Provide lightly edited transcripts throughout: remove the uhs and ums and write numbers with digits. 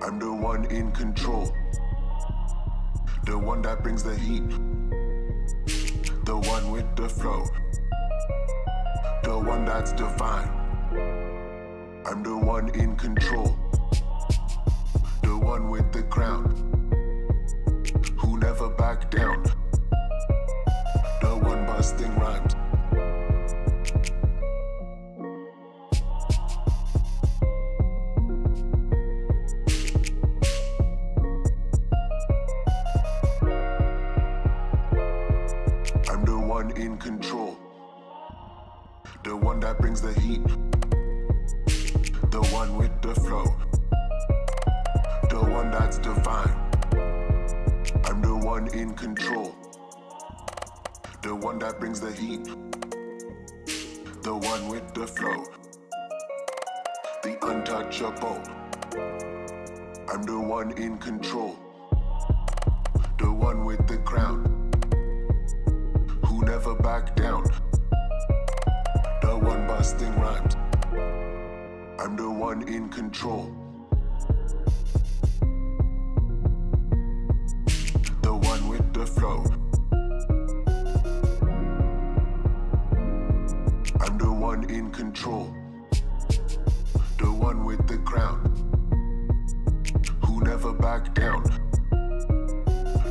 I'm the one in control, the one that brings the heat, the one with the flow, the one that's divine. I'm the one in control, the one with the crown, who never back down, the one busting rhymes. I'm the one in control, the one that brings the heat, the one with the flow, the one that's divine. I'm the one in control, the one that brings the heat, the one with the flow, the untouchable. I'm the one in control, the one with the crown, who never back down, the one busting rhymes. I'm the one in control, the one with the flow. I'm the one in control, the one with the crown, who never back down,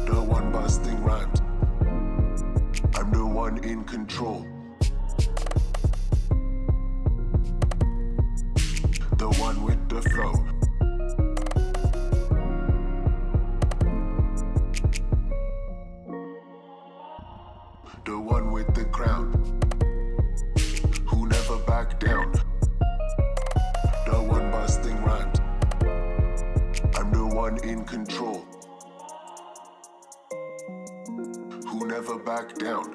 the one busting rhymes. I'm the one in control, the one with the flow. The one with the crown, who never back down, the one busting rhymes. I'm the one in control, who never back down.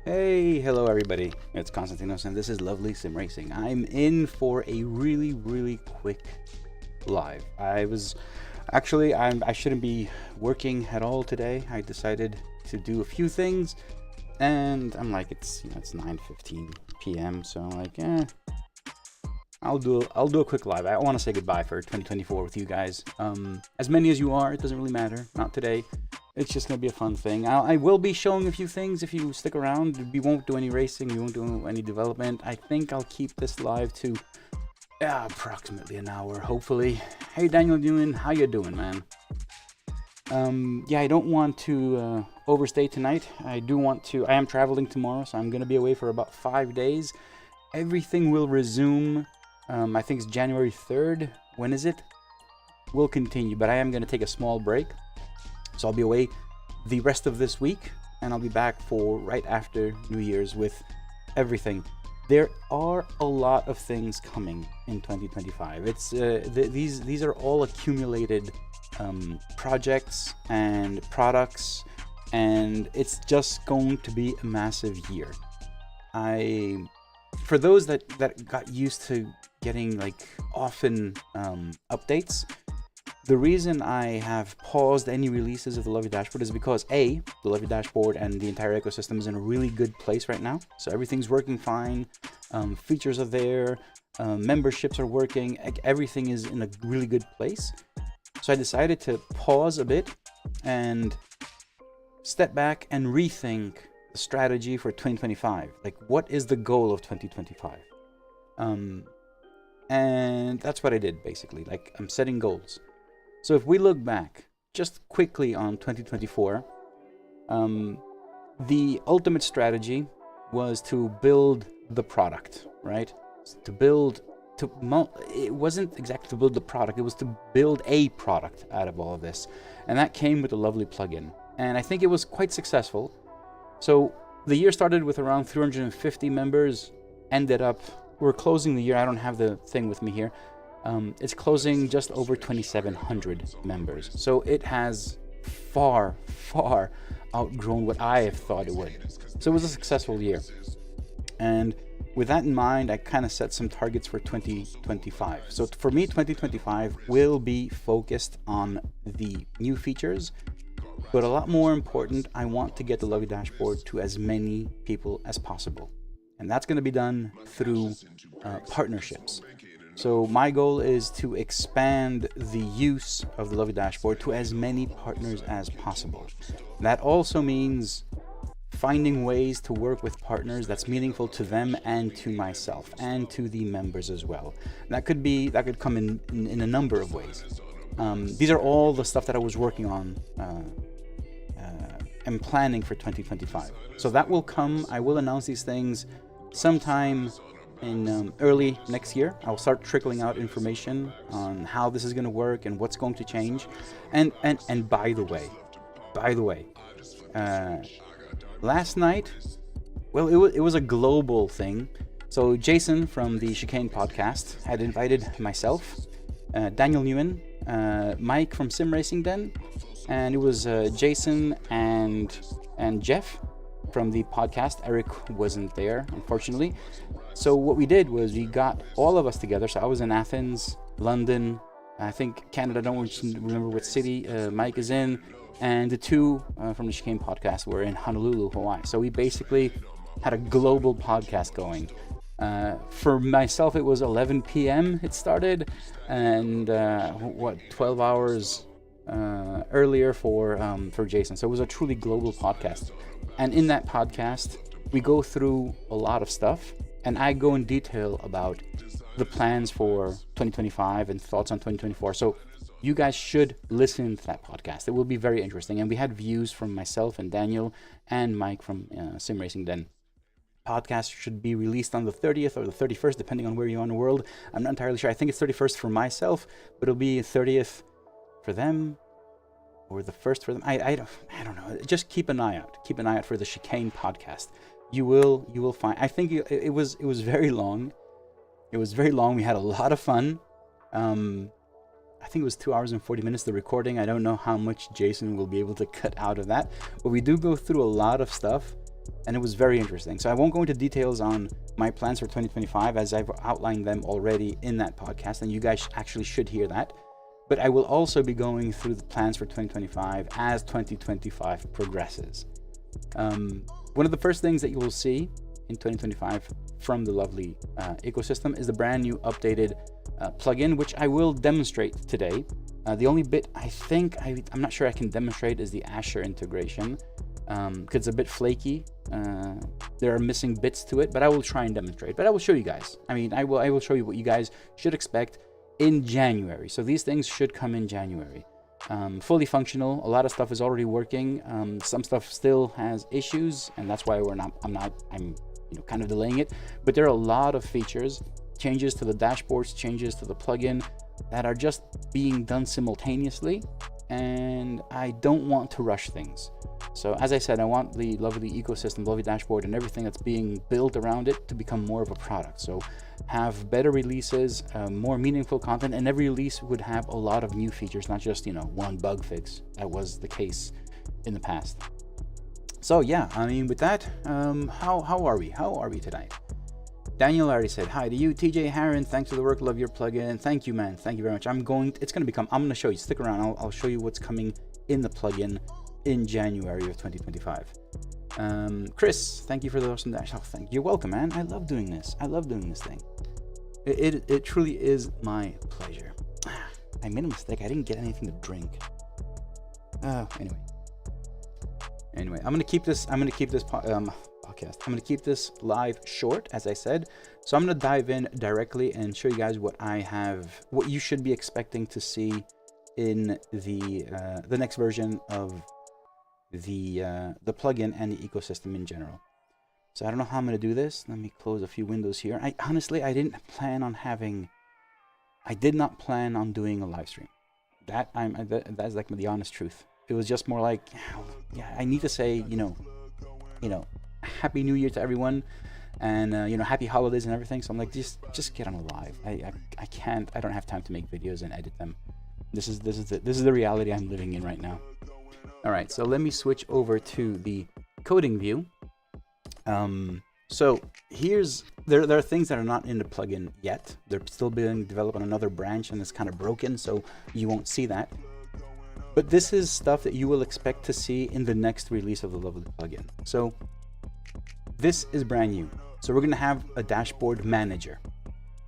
Hey, hello everybody, it's Constantinos and this is Lovely Sim Racing. I'm in for a really quick live. I shouldn't be working at all today. I decided to do a few things and I'm like, it's 9:15 p.m. so I'm like, I'll do a quick live. I want to say goodbye for 2024 with you guys. As many as you are, it doesn't really matter. Not today. It's just going to be a fun thing. I will be showing a few things if you stick around. We won't do any racing. We won't do any development. I think I'll keep this live to approximately an hour, hopefully. Hey, Daniel Newman. How you doing, man? Yeah, I don't want to overstay tonight. I am traveling tomorrow, so I'm going to be away for about 5 days. Everything will resume. I think it's January 3rd. When is it? We'll continue, but I am going to take a small break. So I'll be away the rest of this week, and I'll be back for right after New Year's with everything. There are a lot of things coming in 2025. It's these are all accumulated projects and products, and it's just going to be a massive year. For those that got used to getting like often updates, the reason I have paused any releases of the Lovely Dashboard is because the Lovely Dashboard and the entire ecosystem is in a really good place right now. So everything's working fine. Features are there. Memberships are working. Everything is in a really good place. So I decided to pause a bit and step back and rethink the strategy for 2025. Like, what is the goal of 2025? And that's what I did, basically. Like, I'm setting goals. So if we look back just quickly on 2024, the ultimate strategy was to build the product, right? It wasn't exactly to build the product, it was to build a product out of all of this. And that came with a lovely plugin. And I think it was quite successful. So the year started with around 350 members, ended up, we're closing the year, I don't have the thing with me here, it's closing just over 2,700 members. So it has far outgrown what I have thought it would. So it was a successful year. And with that in mind, I kind of set some targets for 2025. So for me, 2025 will be focused on the new features, but a lot more important, I want to get the Lovely Dashboard to as many people as possible. And that's going to be done through partnerships. So my goal is to expand the use of the Lovely Dashboard to as many partners as possible. That also means finding ways to work with partners that's meaningful to them and to myself and to the members as well. That could come in a number of ways. These are all the stuff that I was working on and planning for 2025. So that will come. I will announce these things sometime in early next year. I'll start trickling out information on how this is going to work and what's going to change. And by the way, last night, well, it was a global thing. So Jason from the Chicane podcast had invited myself, Daniel Newman, Mike from Sim Racing Den, and it was Jason and Jeff from the podcast. Eric wasn't there, unfortunately. So what we did was we got all of us together. So I was in Athens, London, I think Canada, I don't remember what city Mike is in, and the two from the Chicane podcast were in Honolulu, Hawaii. So we basically had a global podcast going. For myself, it was 11 p.m. it started, and 12 hours earlier for Jason. So it was a truly global podcast. And in that podcast, we go through a lot of stuff, and I go in detail about the plans for 2025 and thoughts on 2024. So you guys should listen to that podcast. It will be very interesting. And we had views from myself and Daniel and Mike from Sim Racing Den. Podcast should be released on the 30th or the 31st, depending on where you are in the world. I'm not entirely sure. I think it's 31st for myself, but it'll be 30th for them, or the 1st for them. I don't know. Just keep an eye out. Keep an eye out for the Chicane podcast. You will find. I think it was very long. It was very long. We had a lot of fun. I think it was 2 hours and 40 minutes, the recording. I don't know how much Jason will be able to cut out of that, but we do go through a lot of stuff, and it was very interesting. So I won't go into details on my plans for 2025, as I've outlined them already in that podcast, and you guys actually should hear that. But I will also be going through the plans for 2025 as 2025 progresses. One of the first things that you will see in 2025 from the lovely ecosystem is the brand new updated plugin, which I will demonstrate today. The only bit I'm not sure I can demonstrate is the Azure integration, because it's a bit flaky. There are missing bits to it, but I will try and demonstrate. But I will show you guys. I will show you what you guys should expect in January. So these things should come in January. Fully functional. A lot of stuff is already working. Some stuff still has issues, and that's why I'm kind of delaying it. But there are a lot of features, changes to the dashboards, changes to the plugin that are just being done simultaneously, and I don't want to rush things. So as I said, I want the lovely ecosystem, lovely dashboard, and everything that's being built around it to become more of a product. So have better releases, more meaningful content, and every release would have a lot of new features, not just one bug fix. That was the case in the past. So yeah, with that, how are we? How are we tonight? Daniel already said hi to you. TJ Harron, thanks for the work. Love your plugin. Thank you, man. Thank you very much. I'm going to show you. Stick around. I'll show you what's coming in the plugin in January of 2025. Chris, thank you for the awesome dash. Oh, thank you. You're welcome, man. I love doing this. I love doing this thing. It truly is my pleasure. I made a mistake. I didn't get anything to drink. Anyway, I'm gonna keep this podcast. I'm gonna keep this live short, as I said. So I'm gonna dive in directly and show you guys what you should be expecting to see in the next version of the plugin and the ecosystem in general. So I don't know how I'm gonna do this. Let me close a few windows here. I did not plan on doing a live stream. That's like the honest truth. It was just more like, yeah, I need to say, you know, Happy New Year to everyone, and you know, happy holidays and everything. So I'm like, just get on a live. I can't. I don't have time to make videos and edit them. This is the reality I'm living in right now. All right, so let me switch over to the coding view. So there are things that are not in the plugin yet. They're still being developed on another branch, and it's kind of broken, so you won't see that. But this is stuff that you will expect to see in the next release of the Lovely plugin. So this is brand new. So we're going to have a dashboard manager.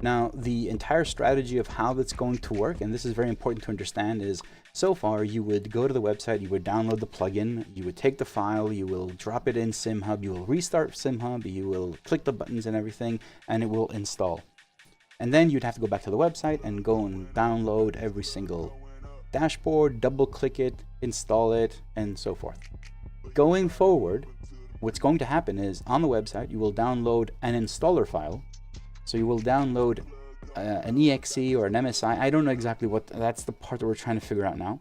Now, the entire strategy of how that's going to work, and this is very important to understand, is so far you would go to the website, you would download the plugin, you would take the file, you will drop it in SimHub, you will restart SimHub, you will click the buttons and everything, and it will install. And then you'd have to go back to the website and go and download every single dashboard, double click it, install it, and so forth. Going forward, what's going to happen is on the website, you will download an installer file. So you will download an exe or an MSI. I don't know exactly what, that's the part that we're trying to figure out now.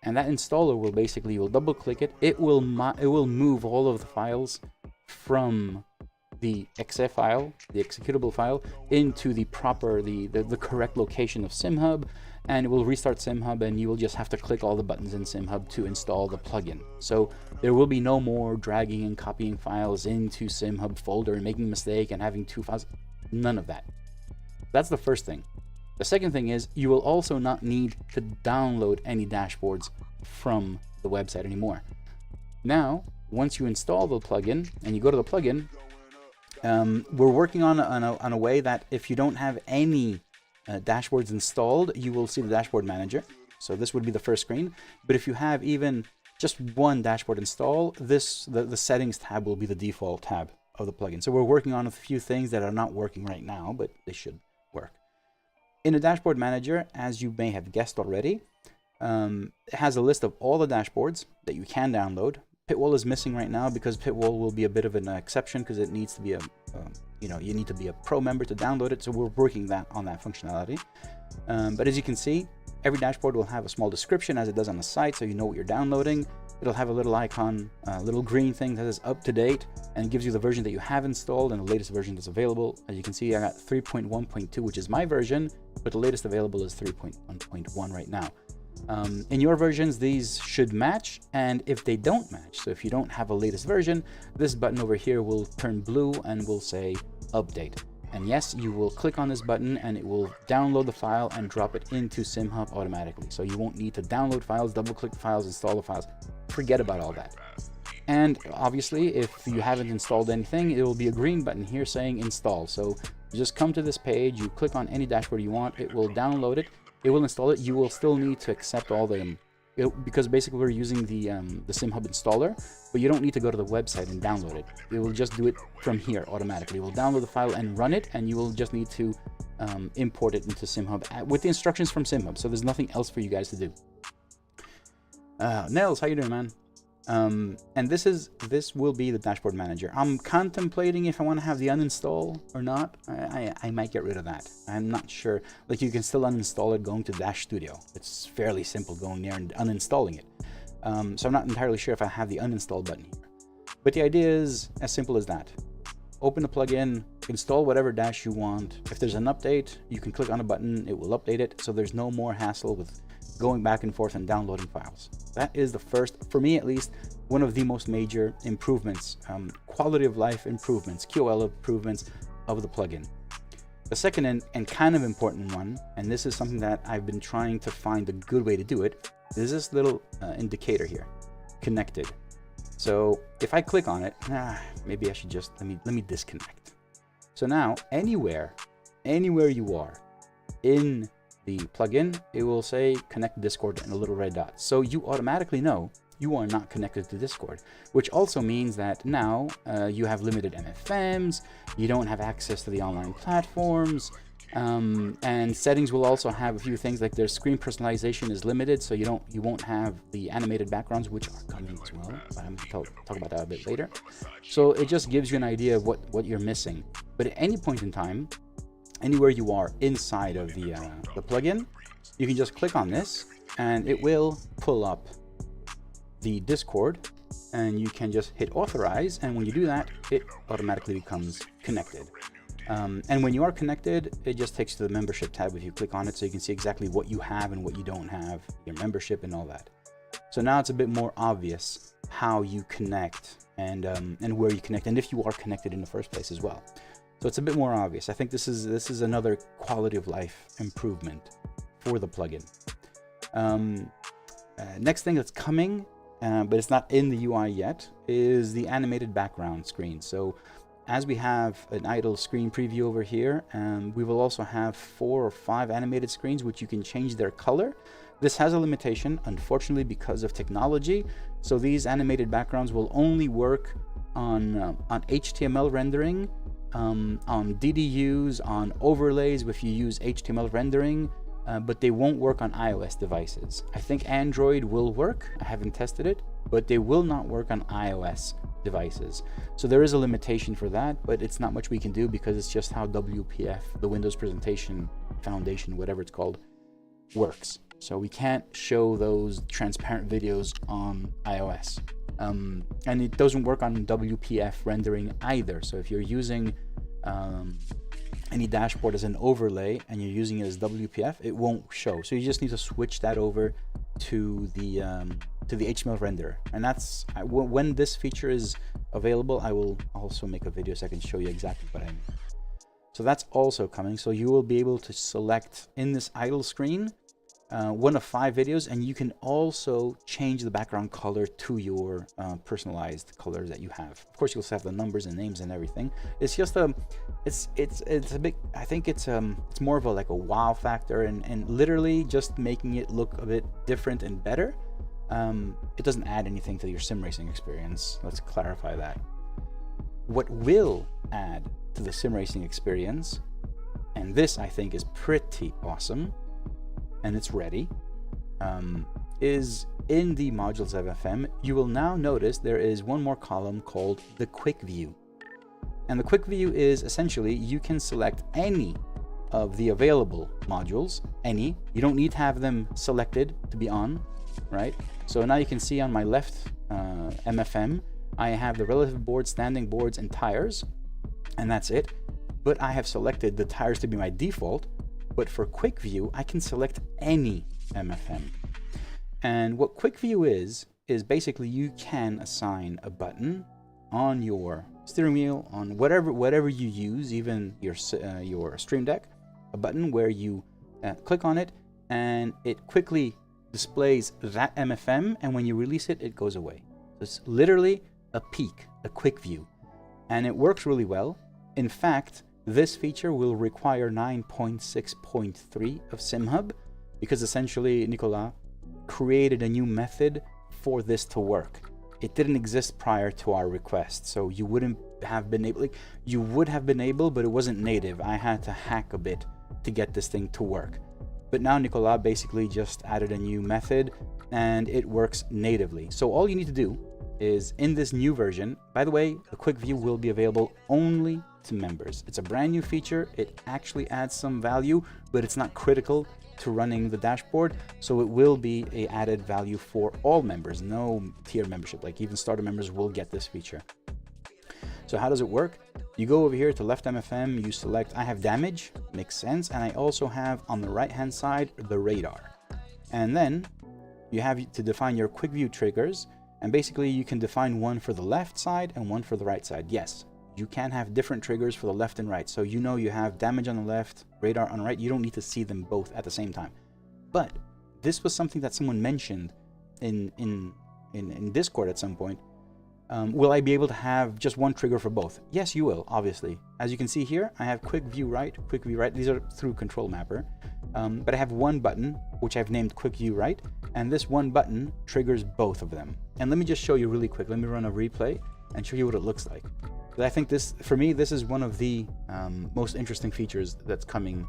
And that installer will basically, you'll double click it. It will move all of the files from the exe file, the executable file, into the proper, the correct location of SimHub, and it will restart SimHub, and you will just have to click all the buttons in SimHub to install the plugin. So there will be no more dragging and copying files into SimHub folder and making a mistake and having two files. None of that. That's the first thing. The second thing is you will also not need to download any dashboards from the website anymore. Now, once you install the plugin and you go to the plugin, we're working on a way that if you don't have any dashboards installed, you will see the dashboard manager. So this would be the first screen. But if you have even just one dashboard installed, the settings tab will be the default tab of the plugin. So we're working on a few things that are not working right now, but they should work. In the dashboard manager, as you may have guessed already, it has a list of all the dashboards that you can download. Pitwall is missing right now because Pitwall will be a bit of an exception because it needs to be you need to be a pro member to download it. So we're working on that functionality. But as you can see, every dashboard will have a small description as it does on the site, so you know what you're downloading. It'll have a little icon, a little green thing that is up to date, and it gives you the version that you have installed and the latest version that's available. As you can see, I got 3.1.2, which is my version, but the latest available is 3.1.1 right now. In your versions, these should match, and if they don't match, so if you don't have a latest version, this button over here will turn blue and will say update. And yes, you will click on this button and it will download the file and drop it into SimHub automatically. So you won't need to download files, double click files, install the files. Forget about all that. And obviously, if you haven't installed anything, it will be a green button here saying install. So you just come to this page, you click on any dashboard you want, it will download it, it will install it. You will still need to accept all the because basically we're using the SimHub installer, but you don't need to go to the website and download it. It will just do it from here automatically. It will download the file and run it, and you will just need to import it into SimHub with the instructions from SimHub. So there's nothing else for you guys to do. Nels, how you doing, man? And this will be the dashboard manager. I'm contemplating if I want to have the uninstall or not. I might get rid of that. I'm not sure. Like, you can still uninstall it going to Dash Studio. It's fairly simple going there and uninstalling it. So I'm not entirely sure if I have the uninstall button here. But the idea is as simple as that. Open the plugin, install whatever dash you want. If there's an update, you can click on a button, it will update it. So there's no more hassle with going back and forth and downloading files. That is the first, for me at least, one of the most major improvements, quality of life improvements, QoL improvements of the plugin. The second and kind of important one, and this is something that I've been trying to find a good way to do it, is this little indicator here, connected. So if I click on it, maybe I should just, let me disconnect. So now anywhere you are in the plugin, it will say connect Discord and a little red dot. So you automatically know you are not connected to Discord, which also means that now you have limited MFMs, you don't have access to the online platforms, and settings will also have a few things like their screen personalization is limited, so you won't have the animated backgrounds, which are coming as well, but I'm going to talk about that a bit later. So it just gives you an idea of what you're missing. But at any point in time, anywhere you are inside of the plugin, you can just click on this and it will pull up the Discord, and you can just hit authorize, and when you do that, it automatically becomes connected. And when you are connected, it just takes you to the membership tab if you click on it, so you can see exactly what you have and what you don't have, your membership and all that. So now it's a bit more obvious how you connect and where you connect, and if you are connected in the first place as well. So it's a bit more obvious. I think this is another quality of life improvement for the plugin. Next thing that's coming, but it's not in the UI yet, is the animated background screen. So as we have an idle screen preview over here, we will also have 4 or 5 animated screens which you can change their color. This has a limitation, unfortunately, because of technology. So these animated backgrounds will only work on HTML rendering, on DDUs, on overlays if you use HTML rendering, but they won't work on iOS devices. I think Android will work. I haven't tested it, but they will not work on iOS devices. So there is a limitation for that, but it's not much we can do because it's just how WPF, the Windows Presentation Foundation, whatever it's called, works. So we can't show those transparent videos on iOS. And it doesn't work on WPF rendering either. So if you're using any dashboard as an overlay and you're using it as WPF, it won't show. So you just need to switch that over to the HTML renderer. And that's when this feature is available, I will also make a video so I can show you exactly what I mean. So that's also coming. So you will be able to select in this idle screen one of 5 videos, and you can also change the background color to your personalized colors that you have. Of course, you'll still have the numbers and names and everything. It's just it's a bit, I think it's more of like a wow factor, and literally just making it look a bit different and better. It doesn't add anything to your sim racing experience. Let's clarify that. What will add to the sim racing experience, and this I think is pretty awesome, and it's ready, is in the modules of FM, you will now notice there is one more column called the quick view. And the quick view is essentially you can select any of the available modules, any. You don't need to have them selected to be on, right? So now you can see on my left MFM, I have the relative boards, standing boards, and tires, and that's it. But I have selected the tires to be my default. But for quick view, I can select any MFM. And what quick view is basically you can assign a button on your steering wheel, on whatever you use, even your Stream Deck, a button where you click on it and it quickly displays that MFM, and when you release it, it goes away. So it's literally a peek, a quick view, and it works really well. In fact, this feature will require 9.6.3 of SimHub, because essentially Nicolas created a new method for this to work. It didn't exist prior to our request, so you wouldn't have been able, you would have been able, but it wasn't native. I had to hack a bit to get this thing to work. But now Nicolas basically just added a new method and it works natively. So all you need to do is, in this new version, by the way, the quick view will be available only to members. It's a brand new feature. It actually adds some value, but it's not critical to running the dashboard. So it will be a added value for all members, no tier membership. Like even starter members will get this feature. So how does it work? You go over here to left MFM, you select, I have damage, makes sense. And I also have on the right hand side, the radar. And then you have to define your quick view triggers. And basically you can define one for the left side and one for the right side. Yes, you can have different triggers for the left and right. So you know you have damage on the left, radar on the right. You don't need to see them both at the same time. But this was something that someone mentioned in Discord at some point. Will I be able to have just one trigger for both? Yes, you will, obviously. As you can see here, I have quick view right, quick view right. These are through Control Mapper. But I have one button, which I've named quick view right. And this one button triggers both of them. And let me just show you really quick. Let me run a replay and show you what it looks like. But I think this, for me, this is one of the most interesting features that's coming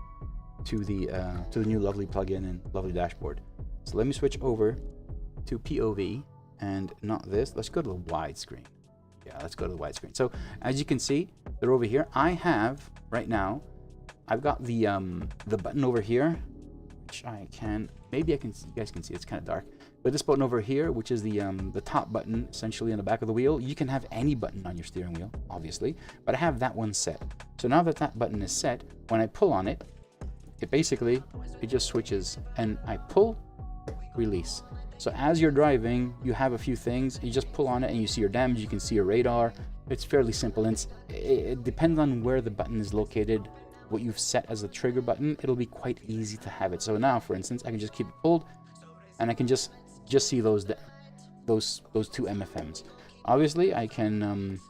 to the new Lovely plugin and Lovely dashboard. So let me switch over to POV. And not this. Let's go to the widescreen. Yeah, let's go to the widescreen. So as you can see, they're over here. I have right now, I've got the button over here, which I can, maybe I can, you guys can see, it's kind of dark. But this button over here, which is the top button, essentially on the back of the wheel, you can have any button on your steering wheel, obviously, but I have that one set. So now that that button is set, when I pull on it, it just switches, and I pull, release. So as you're driving, you have a few things. You just pull on it and you see your damage, you can see your radar. It's fairly simple, and it depends on where the button is located, what you've set as a trigger button. It'll be quite easy to have it. So now, for instance, I can just keep it pulled, and I can just see those two MFMs. Obviously, I can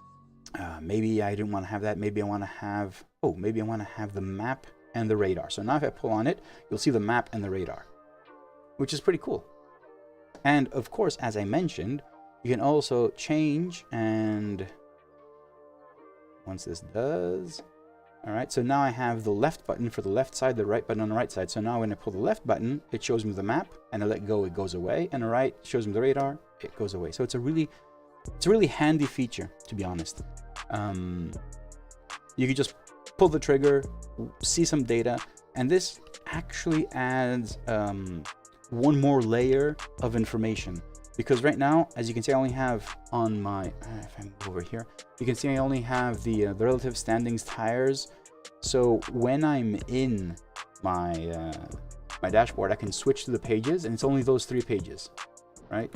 maybe I didn't want to have that. Maybe I want to have the map and the radar. So now if I pull on it, you'll see the map and the radar, which is pretty cool. And of course, as I mentioned, you can also change, and once this does, all right, so now I have the left button for the left side, the right button on the right side. So now when I pull the left button, it shows me the map, and I let go, it goes away, and the right shows me the radar, it goes away. So it's a really handy feature, to be honest. You can just pull the trigger, see some data, and this actually adds one more layer of information. Because right now, as you can see, I only have on my, if I move over here, you can see I only have the relative standings tires. So when I'm in my my dashboard, I can switch to the pages, and it's only those 3 pages, right?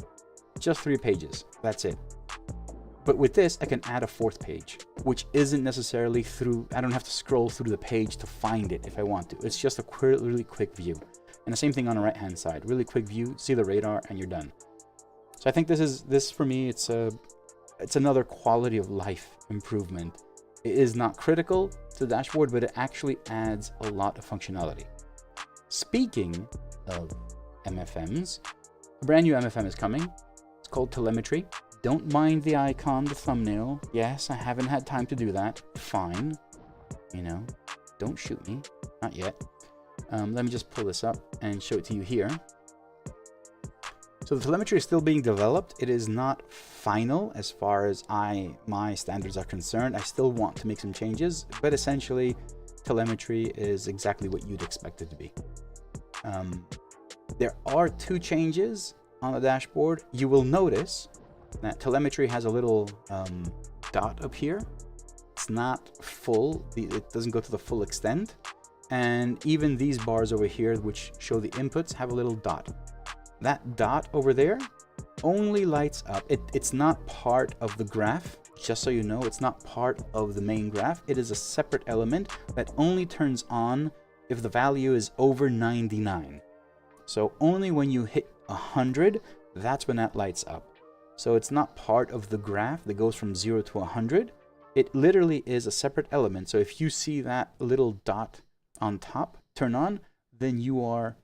Just 3 pages, that's it. But with this, I can add a 4th page, which isn't necessarily through, I don't have to scroll through the page to find it if I want to. It's just a really quick view. And the same thing on the right hand side, really quick view, see the radar, and you're done. So I think this for me, it's another quality of life improvement. It is not critical to the dashboard, but it actually adds a lot of functionality. Speaking of MFMs, a brand new MFM is coming. It's called Telemetry. Don't mind the icon, the thumbnail. Yes, I haven't had time to do that. Fine. You know, don't shoot me. Not yet. Let me just pull this up and show it to you here. So the telemetry is still being developed. It is not final as far as my standards are concerned. I still want to make some changes, but essentially telemetry is exactly what you'd expect it to be. There are 2 changes on the dashboard. You will notice that telemetry has a little dot up here. It's not full. It doesn't go to the full extent. And even these bars over here, which show the inputs, have a little dot. That dot over there only lights up. It's not part of the graph. Just so you know, it's not part of the main graph. It is a separate element that only turns on if the value is over 99. So only when you hit 100, that's when that lights up. So it's not part of the graph that goes from 0 to 100. It literally is a separate element. So if you see that little dot on top turn on, then you are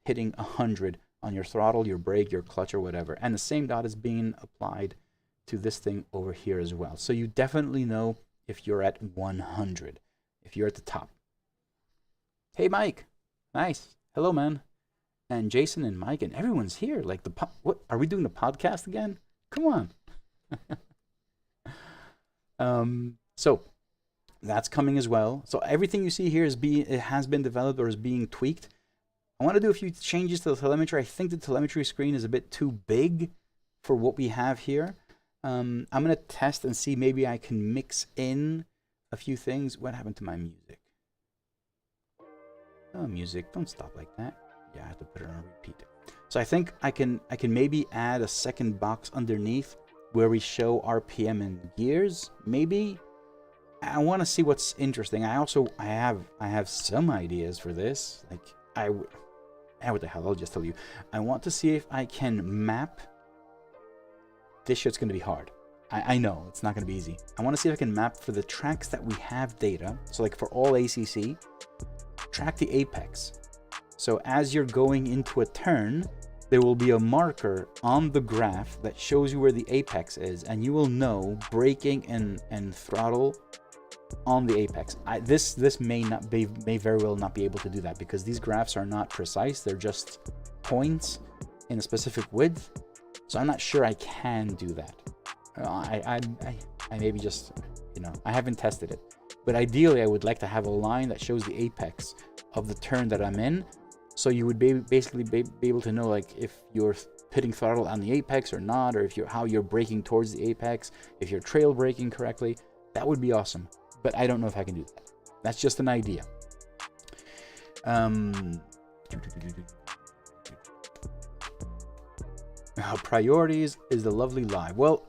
hitting 100 on your throttle, your brake, your clutch, or whatever. And the same dot is being applied to this thing over here as well. So you definitely know if you're at 100, if you're at the top. Hey, Mike. Nice. Hello, man. And Jason and Mike and everyone's here. Like what? Are we doing the podcast again? Come on. So that's coming as well. So everything you see here it has been developed or is being tweaked. I want to do a few changes to the telemetry. I think the telemetry screen is a bit too big for what we have here. I'm going to test and see maybe I can mix in a few things. What happened to my music? Oh, music, don't stop like that. Yeah, I have to put it on repeat. So I think I can maybe add a second box underneath where we show RPM and gears. Maybe. I want to see what's interesting. I have some ideas for this. Like what the hell? I'll just tell you. I want to see if I can map. This shit's going to be hard. I know it's not going to be easy. I want to see if I can map for the tracks that we have data. So like for all ACC, track the apex. So as you're going into a turn, there will be a marker on the graph that shows you where the apex is, and you will know braking and throttle on the apex. This may very well not be able to do that because these graphs are not precise. They're just points in a specific width. So I'm not sure I can do that. I maybe just, I haven't tested it. But ideally, I would like to have a line that shows the apex of the turn that I'm in. So you would basically be able to know like if you're hitting throttle on the apex or not, or if how you're braking towards the apex, if you're trail braking correctly. That would be awesome, but I don't know if I can do that. That's just an idea. Priorities is the lovely live. Well,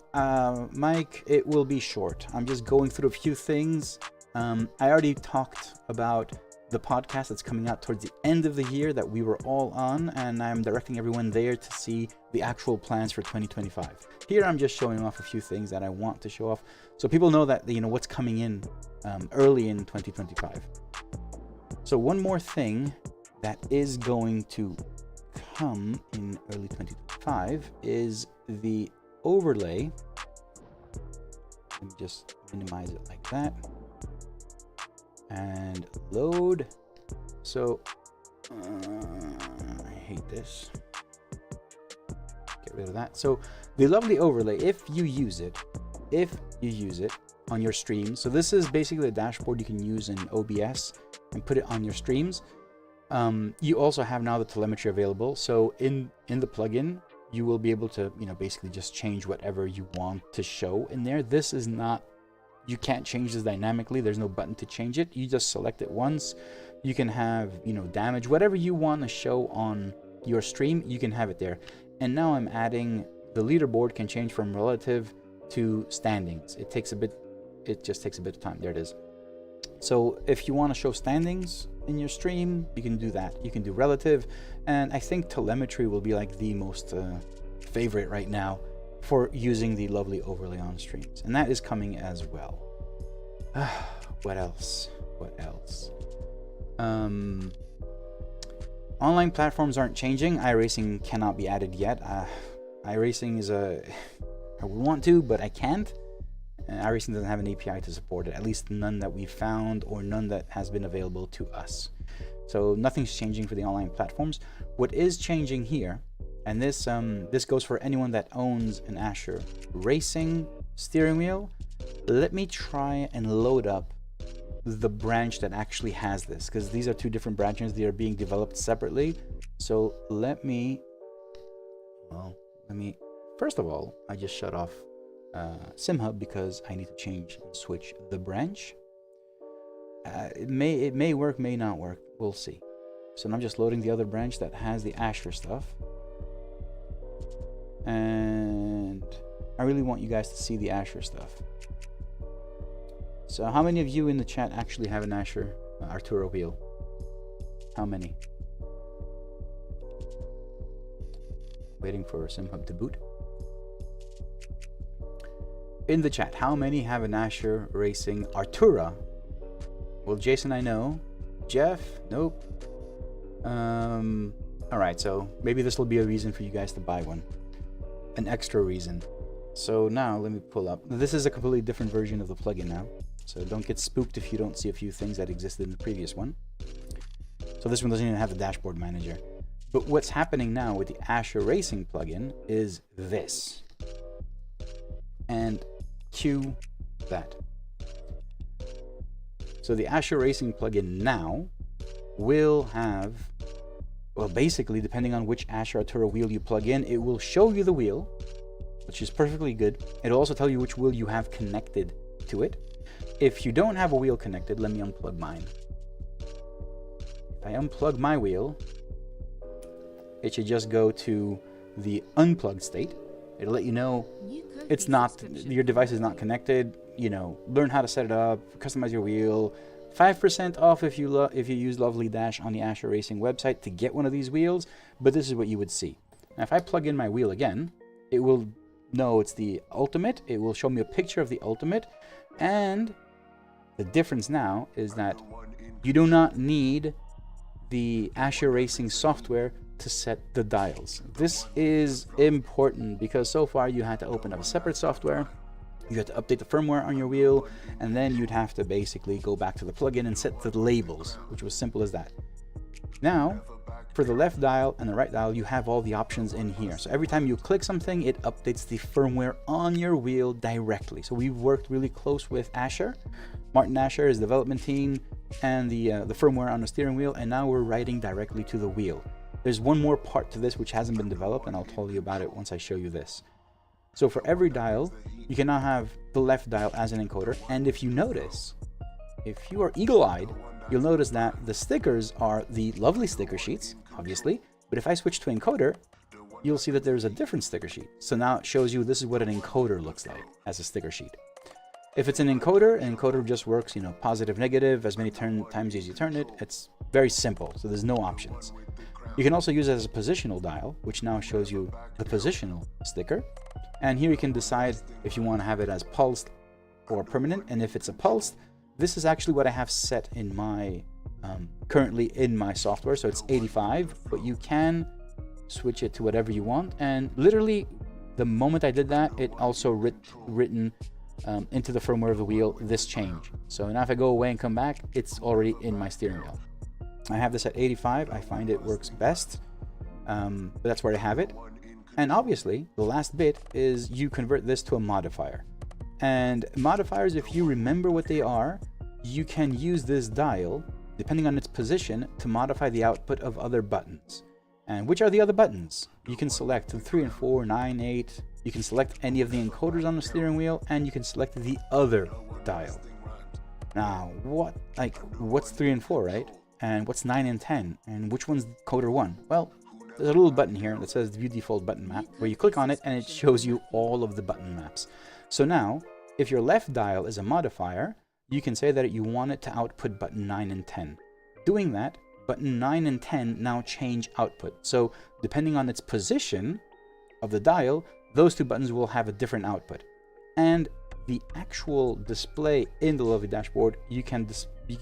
Mike, it will be short. I'm just going through a few things. I already talked about the podcast that's coming out towards the end of the year that we were all on, and I'm directing everyone there to see the actual plans for 2025. Here I'm just showing off a few things that I want to show off so people know that, you know, what's coming in early in 2025. So one more thing that is going to come in early 2025 is the overlay. Let me just minimize it like that and load. So I hate this. Get rid of that. So the lovely overlay, if you use it on your stream, so this is basically a dashboard you can use in OBS and put it on your streams. You also have now the telemetry available. So in the plugin, you will be able to, you know, basically just change whatever you want to show in there. This is not, you can't change this dynamically. There's no button to change it. You just select it once. You can have, you know, damage, whatever you want to show on your stream, you can have it there. And now I'm adding the leaderboard can change from relative to standings. It just takes a bit of time. There it is. So if you want to show standings in your stream, you can do that. You can do relative, and I think telemetry will be like the most favorite right now for using the lovely overlay on streams, and that is coming as well. What else? Online platforms aren't changing. iRacing cannot be added yet. iRacing is I would want to, but I can't. iRacing doesn't have an API to support it, at least none that we found or none that has been available to us. So nothing's changing for the online platforms. What is changing here, and this goes for anyone that owns an Asher Racing steering wheel. Let me try and load up the branch that actually has this, because these are two different branches. They are being developed separately. So let me first of all, I just shut off SimHub because I need to change and switch the branch. It may work, may not work. We'll see. So now I'm just loading the other branch that has the Asher stuff, and I really want you guys to see the Asher stuff. So how many of you in the chat actually have an Asher Arturo wheel? How many? Waiting for SimHub to boot. In the chat, how many have an Asher Racing Artura? Well, Jason, I know. Jeff, nope. All right, so maybe this will be a reason for you guys to buy one, an extra reason. So now let me pull up. This is a completely different version of the plugin now, so don't get spooked if you don't see a few things that existed in the previous one. So this one doesn't even have the dashboard manager. But what's happening now with the Asher Racing plugin is this. And cue that. So the Asher Racing plugin now will have, well, basically, depending on which Asher Artura wheel you plug in, it will show you the wheel, which is perfectly good. It'll also tell you which wheel you have connected to it. If you don't have a wheel connected, let me unplug mine. If I unplug my wheel, it should just go to the unplugged state. It'll let you know it's not, your device is not connected. You know, learn how to set it up, customize your wheel. 5% off if you use Lovely Dash on the Asher Racing website to get one of these wheels. But this is what you would see. Now, if I plug in my wheel again, it will know it's the Ultimate. It will show me a picture of the Ultimate, and the difference now is that you do not need the Asher Racing software to set the dials. This is important because so far you had to open up a separate software, you had to update the firmware on your wheel, and then you'd have to basically go back to the plugin and set the labels, which was simple as that. Now, for the left dial and the right dial, you have all the options in here. So every time you click something, it updates the firmware on your wheel directly. So we've worked really close with Asher. Martin Asher, his development team, and the firmware on the steering wheel, and now we're writing directly to the wheel. There's one more part to this which hasn't been developed, and I'll tell you about it once I show you this. So for every dial, you can now have the left dial as an encoder, and if you notice, if you are eagle-eyed, you'll notice that the stickers are the lovely sticker sheets, obviously, but if I switch to encoder, you'll see that there's a different sticker sheet. So now it shows you this is what an encoder looks like as a sticker sheet. If it's an encoder just works, you know, positive, negative, as many times as you turn it. It's very simple, so there's no options. You can also use it as a positional dial, which now shows you the positional sticker. And here you can decide if you want to have it as pulsed or permanent. And if it's a pulsed, this is actually what I have set in my, currently in my software. So it's 85, but you can switch it to whatever you want. And literally, the moment I did that, it also written into the firmware of the wheel this change. So now if I go away and come back, it's already in my steering wheel. I have this at 85. I find it works best, but that's where I have it. And obviously, the last bit is you convert this to a modifier. And modifiers, if you remember what they are, you can use this dial, depending on its position, to modify the output of other buttons. And which are the other buttons? You can select 3 and 4, 9, 8. You can select any of the encoders on the steering wheel, and you can select the other dial. Now, what's 3 and 4, right? And what's 9 and 10? And which one's coder 1? Well, there's a little button here that says View Default Button Map, where you click on it and it shows you all of the button maps. So now, if your left dial is a modifier, you can say that you want it to output button 9 and 10. Doing that, button 9 and 10 now change output. So depending on its position of the dial, those two buttons will have a different output. And the actual display in the lovely dashboard, you can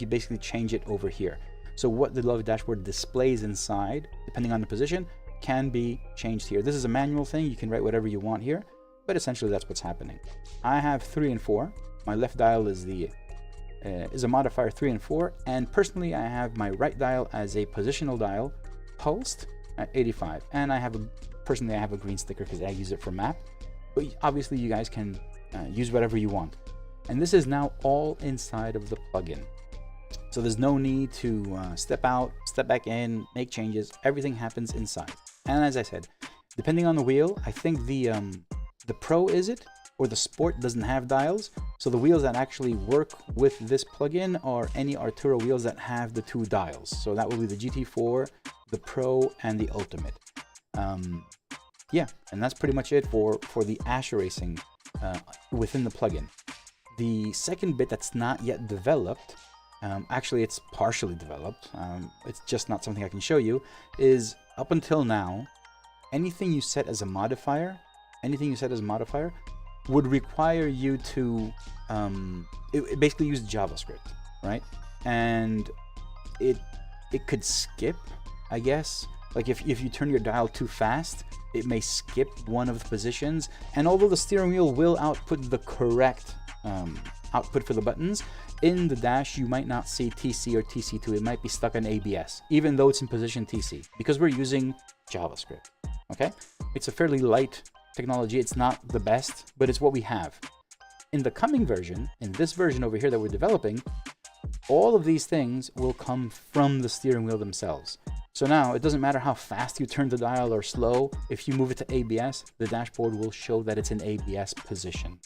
basically change it over here. So what the lovely dashboard displays inside, depending on the position, can be changed here. This is a manual thing. You can write whatever you want here, but essentially that's what's happening. I have 3 and 4. My left dial is a modifier 3 and 4, and personally I have my right dial as a positional dial, pulsed at 85. And I have personally I have a green sticker because I use it for map, but obviously you guys can use whatever you want. And this is now all inside of the plugin. So there's no need to step out, step back in, make changes. Everything happens inside. And as I said, depending on the wheel, I think the Pro or the Sport doesn't have dials. So the wheels that actually work with this plugin are any Arturo wheels that have the 2 dials. So that will be the GT4, the Pro, and the Ultimate. Yeah, and that's pretty much it for the Asher Racing within the plugin. The second bit that's not yet developed, actually it's partially developed, it's just not something I can show you, is up until now, anything you set as a modifier would require you to it basically use JavaScript, right? And it could skip, I guess. Like if you turn your dial too fast, it may skip one of the positions. And although the steering wheel will output the correct output for the buttons, in the dash you might not see TC or TC2. It might be stuck on ABS, even though it's in position TC, because we're using JavaScript. Okay, it's a fairly light technology. It's not the best, but it's what we have. In the coming version, in this version over here that we're developing, all of these things will come from the steering wheel themselves. So now it doesn't matter how fast you turn the dial or slow. If you move it to ABS, the dashboard will show that it's in ABS position.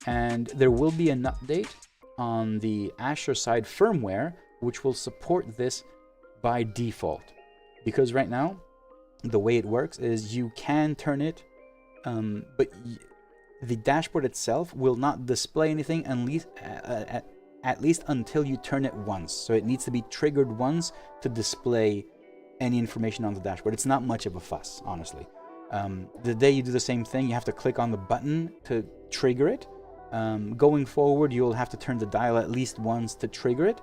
And there will be an update on the Asher side firmware, which will support this by default. Because right now, the way it works is you can turn it, but the dashboard itself will not display anything at least until you turn it once. So it needs to be triggered once to display any information on the dashboard. It's not much of a fuss, honestly. The day you do the same thing, you have to click on the button to trigger it. Going forward, you'll have to turn the dial at least once to trigger it.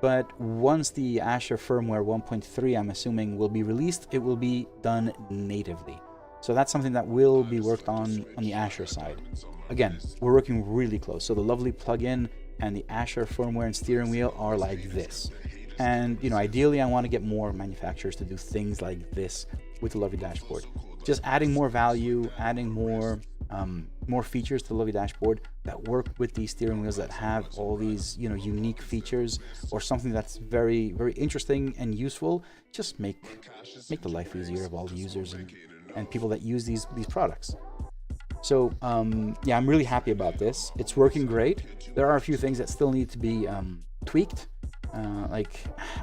But once the Asher firmware 1.3, I'm assuming, will be released, it will be done natively. So that's something that will be worked on the Asher side. Again, we're working really close. So the lovely plugin and the Asher firmware and steering wheel are like this. And, you know, ideally I want to get more manufacturers to do things like this with the lovely dashboard. Just adding more value, adding more more features to the Lovely dashboard that work with these steering wheels, that have all these, you know, unique features, or something that's very, very interesting and useful, just make the life easier of all the users and people that use these products. So yeah, I'm really happy about this. It's working great. There are a few things that still need to be tweaked. Like,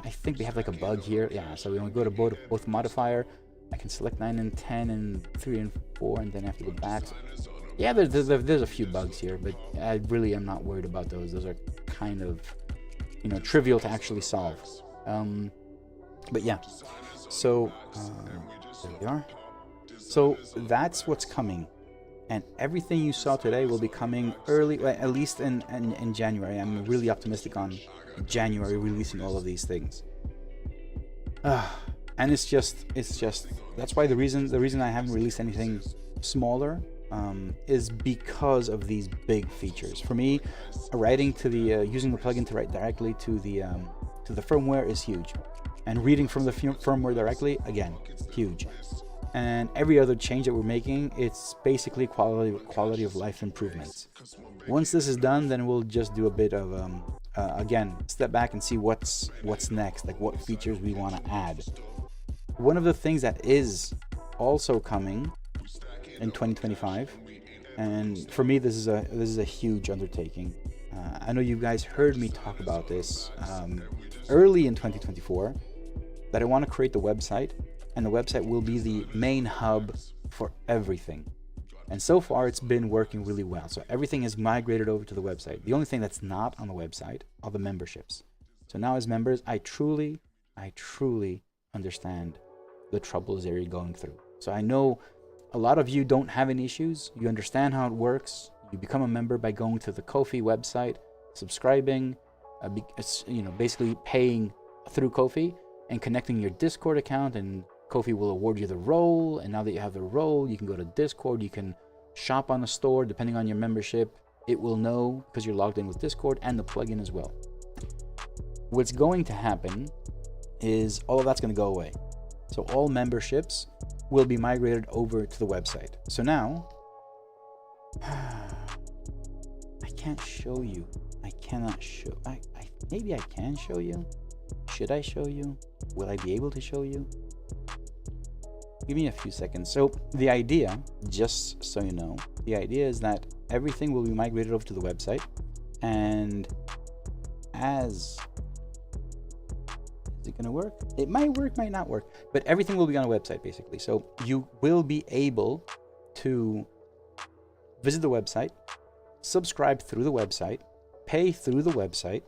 I think we have like a bug here. Yeah, so when we go to both modifier, I can select 9 and 10 and 3 and 4, and then I have to go back. Yeah, there's a few bugs here, but I really am not worried about those. Those are kind of, you know, trivial to actually solve. But yeah, so there we are. So that's what's coming, and everything you saw today will be coming early, at least in January. I'm really optimistic on January releasing all of these things. And it's just that's why the reason I haven't released anything smaller is because of these big features. For me, writing to the using the plugin to write directly to the firmware is huge, and reading from the firmware directly, again, huge. And every other change that we're making, it's basically quality of life improvements. Once this is done, then we'll just do a bit of again, step back and see what's next, like what features we want to add. One of the things that is also coming in 2025, and for me this is a huge undertaking. I know you guys heard me talk about this early in 2024, that I want to create the website, and the website will be the main hub for everything. And so far it's been working really well. So everything is migrated over to the website. The only thing that's not on the website are the memberships. So now as members, I truly understand the troubles that you're going through. So I know a lot of you don't have any issues. You understand how it works. You become a member by going to the Ko-fi website, subscribing, you know, basically paying through Ko-fi and connecting your Discord account, and Ko-fi will award you the role. And now that you have the role, you can go to Discord, you can shop on the store depending on your membership. It will know because you're logged in with Discord and the plugin as well. What's going to happen is all of that's going to go away. So all memberships will be migrated over to the website. So now I can't show you. I cannot show. Maybe I can show you. Should I show you? Will I be able to show you? Give me a few seconds. So the idea, just so you know, the idea is that everything will be migrated over to the website, and is it going to work? It might work, might not work, but everything will be on the website basically. So you will be able to visit the website, subscribe through the website, pay through the website.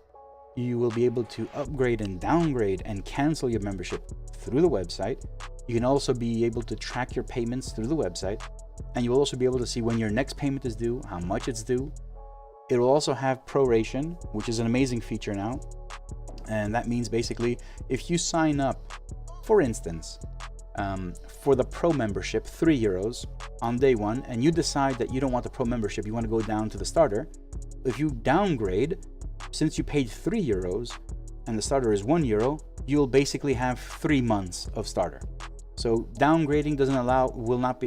You will be able to upgrade and downgrade and cancel your membership through the website. You can also be able to track your payments through the website, and you will also be able to see when your next payment is due, how much it's due. It will also have proration, which is an amazing feature now. And that means basically if you sign up, for instance, for the pro membership, €3 on day one, and you decide that you don't want the pro membership, you want to go down to the starter. If you downgrade, since you paid €3 and the starter is €1, you'll basically have 3 months of starter. So downgrading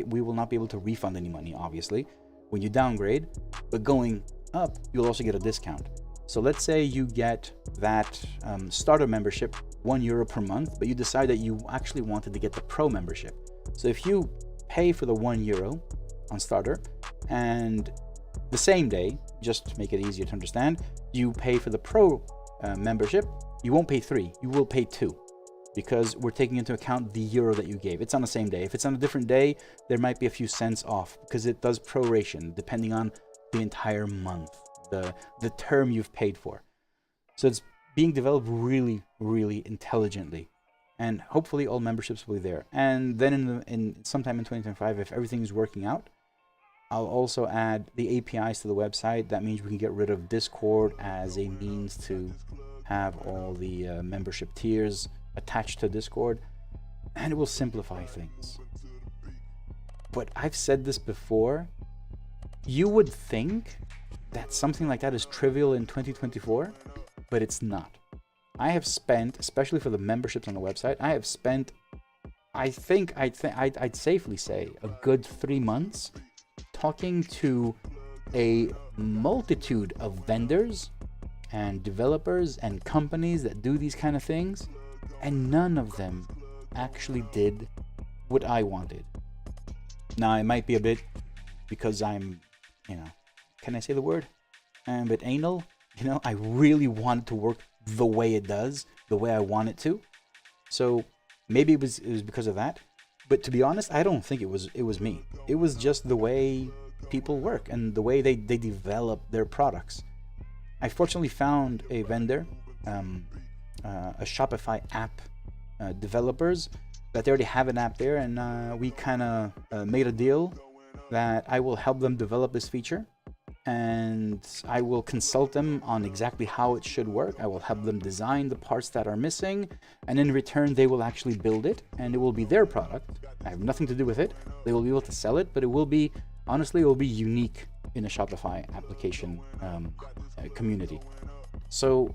we will not be able to refund any money, obviously, when you downgrade, but going up, you'll also get a discount. So let's say you get that starter membership, €1 per month, but you decide that you actually wanted to get the pro membership. So if you pay for the €1 on starter, and the same day, just to make it easier to understand, you pay for the pro membership, you won't pay 3, you will pay 2, because we're taking into account the euro that you gave. It's on the same day. If it's on a different day, there might be a few cents off, because it does proration depending on the entire month, the term you've paid for. So it's being developed really, really intelligently, and hopefully all memberships will be there. And then in sometime in 2025, if everything is working out, I'll also add the APIs to the website. That means we can get rid of Discord as a means to have all the membership tiers attached to Discord, and it will simplify things. But I've said this before, you would think that something like that is trivial in 2024, but it's not. I have spent, especially for the memberships on the website, I have spent, I think I'd safely say, a good 3 months talking to a multitude of vendors and developers and companies that do these kind of things, and none of them actually did what I wanted. Now, it might be a bit because I'm, can I say the word? I'm a bit anal. I really want it to work the way it does, the way I want it to. So maybe it was because of that. But to be honest, I don't think it was me. It was just the way people work and the way they develop their products. I fortunately found a vendor, a Shopify app developers, that they already have an app there, and we kind of made a deal that I will help them develop this feature, and I will consult them on exactly how it should work. I will help them design the parts that are missing, and in return they will actually build it, and it will be their product. I have nothing to do with it. They will be able to sell it, but it will be, honestly, it will be unique in a Shopify application community. So,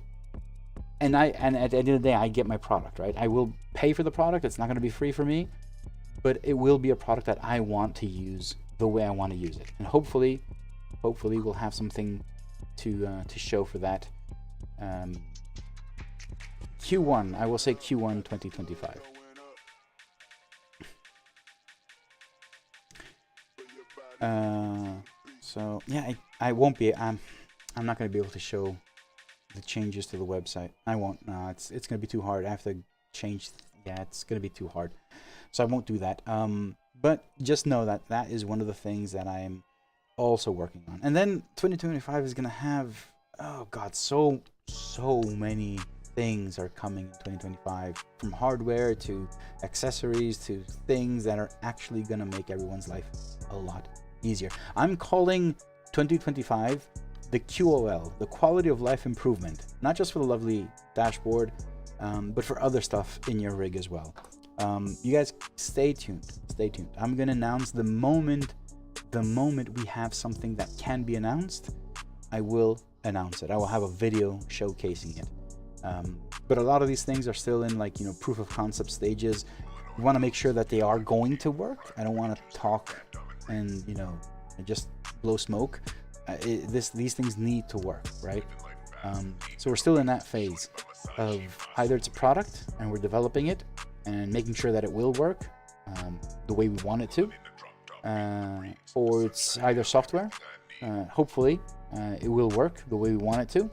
and at the end of the day, I get my product, right? I will pay for the product. It's not going to be free for me, but it will be a product that I want to use the way I want to use it. And hopefully we'll have something to show for that. Q1, I will say Q1 2025. So yeah, I won't be. I'm not going to be able to show the changes to the website. I won't. No, it's going to be too hard. I have to change. Yeah, it's going to be too hard. So I won't do that. But just know that that is one of the things that I am also working on. And then 2025 is going to have, oh God, so many things are coming in 2025, from hardware to accessories to things that are actually going to make everyone's life a lot easier. I'm calling 2025 the QOL, the quality of life improvement, not just for the lovely dashboard, but for other stuff in your rig as well. You guys stay tuned. I'm going to announce the moment we have something that can be announced. I will announce it. I will have a video showcasing it. But a lot of these things are still in proof of concept stages. We want to make sure that they are going to work. I don't want to talk and just blow smoke. These things need to work, right? So we're still in that phase of either it's a product and we're developing it and making sure that it will work the way we want it to, or it's either software. Hopefully it will work the way we want it to.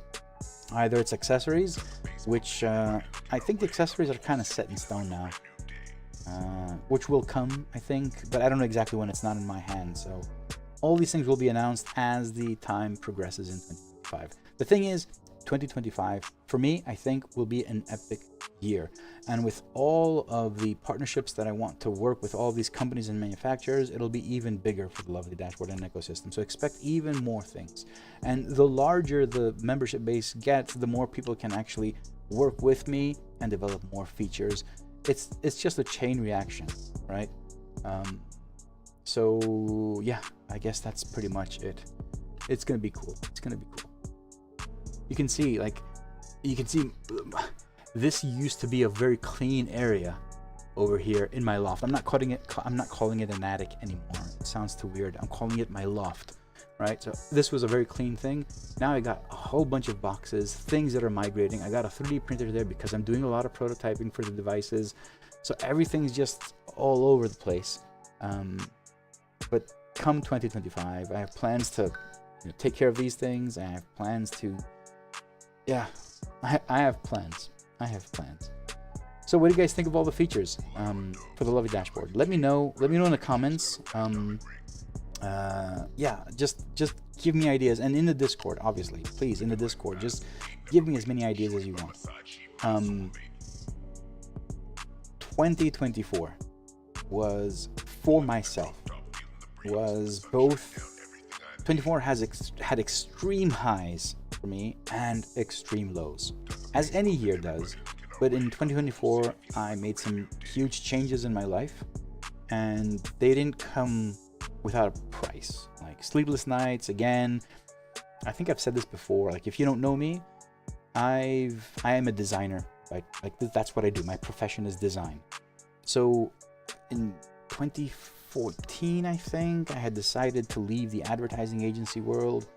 Either it's accessories, which I think the accessories are kind of set in stone now, which will come, I think, but I don't know exactly when. It's not in my hands. So all these things will be announced as the time progresses in 2025. The thing is, 2025 for me, I think, will be an epic year, and with all of the partnerships that I want to work with all these companies and manufacturers, it'll be even bigger for the lovely dashboard and ecosystem. So expect even more things, and the larger the membership base gets, the more people can actually work with me and develop more features. It's just a chain reaction, right? So yeah, I guess that's pretty much it. It's gonna be cool. You can see, this used to be a very clean area over here in my loft. I'm not calling it an attic anymore. It sounds too weird. I'm calling it my loft, right? So this was a very clean thing. Now I got a whole bunch of boxes, things that are migrating. I got a 3D printer there because I'm doing a lot of prototyping for the devices. So everything's just all over the place. But come 2025, I have plans to take care of these things. I have plans to, yeah, I have plans. So what do you guys think of all the features for the lovely dashboard? Let me know in the comments. Yeah, just give me ideas, and in the Discord, obviously, please, in the Discord, just give me as many ideas as you want. 2024 was, for myself, was both. 24 had extreme highs for me and extreme lows, as any year does. But in 2024, I made some huge changes in my life, and they didn't come without a price. Like sleepless nights again. I think I've said this before. Like, if you don't know me, I am a designer. Like that's what I do. My profession is design. So in 2014, I think, I had decided to leave the advertising agency world.